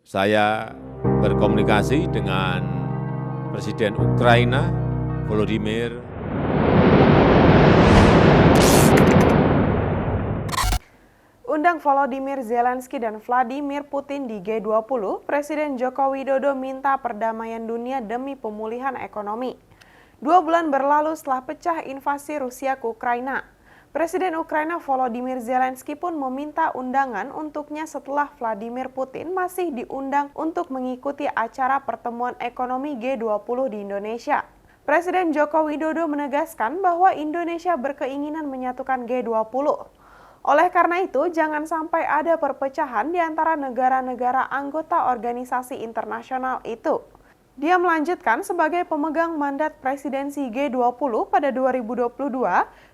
Saya berkomunikasi dengan Presiden Ukraina, Volodymyr. Undang Volodymyr Zelensky dan Vladimir Putin di G20, Presiden Joko Widodo minta perdamaian dunia demi pemulihan ekonomi. 2 bulan berlalu setelah pecah invasi Rusia ke Ukraina. Presiden Ukraina Volodymyr Zelensky pun meminta undangan untuknya setelah Vladimir Putin masih diundang untuk mengikuti acara pertemuan ekonomi G20 di Indonesia. Presiden Joko Widodo menegaskan bahwa Indonesia berkeinginan menyatukan G20. Oleh karena itu, jangan sampai ada perpecahan di antara negara-negara anggota organisasi internasional itu. Dia melanjutkan sebagai pemegang mandat presidensi G20 pada 2022,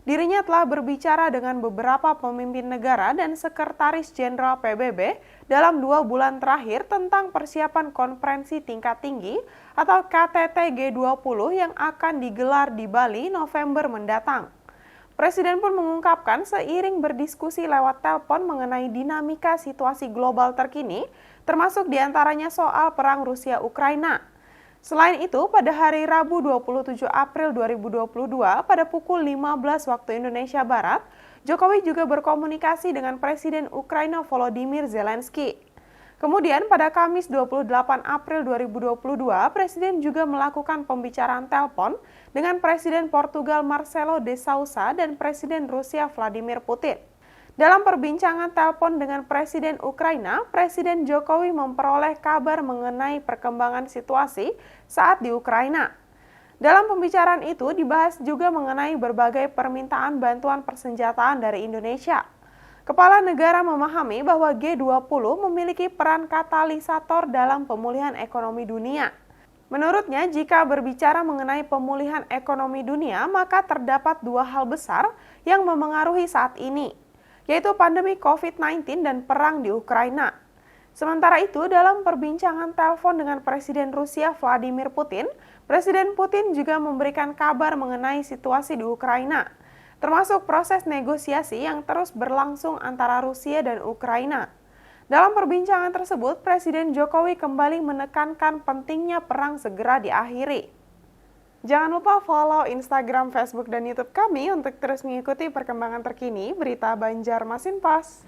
dirinya telah berbicara dengan beberapa pemimpin negara dan sekretaris jenderal PBB dalam 2 bulan terakhir tentang persiapan konferensi tingkat tinggi atau KTT G20 yang akan digelar di Bali November mendatang. Presiden pun mengungkapkan seiring berdiskusi lewat telepon mengenai dinamika situasi global terkini, termasuk diantaranya soal perang Rusia-Ukraina. Selain itu, pada hari Rabu 27 April 2022 pada pukul 15 waktu Indonesia Barat, Jokowi juga berkomunikasi dengan Presiden Ukraina Volodymyr Zelensky. Kemudian pada Kamis 28 April 2022, Presiden juga melakukan pembicaraan telepon dengan Presiden Portugal Marcelo de Sousa dan Presiden Rusia Vladimir Putin. Dalam perbincangan telepon dengan Presiden Ukraina, Presiden Jokowi memperoleh kabar mengenai perkembangan situasi saat di Ukraina. Dalam pembicaraan itu dibahas juga mengenai berbagai permintaan bantuan persenjataan dari Indonesia. Kepala negara memahami bahwa G20 memiliki peran katalisator dalam pemulihan ekonomi dunia. Menurutnya, jika berbicara mengenai pemulihan ekonomi dunia, maka terdapat 2 hal besar yang memengaruhi saat ini, yaitu pandemi COVID-19 dan perang di Ukraina. Sementara itu, dalam perbincangan telepon dengan Presiden Rusia Vladimir Putin, Presiden Putin juga memberikan kabar mengenai situasi di Ukraina, termasuk proses negosiasi yang terus berlangsung antara Rusia dan Ukraina. Dalam perbincangan tersebut, Presiden Jokowi kembali menekankan pentingnya perang segera diakhiri. Jangan lupa follow Instagram, Facebook, dan YouTube kami untuk terus mengikuti perkembangan terkini berita Banjarmasin Post.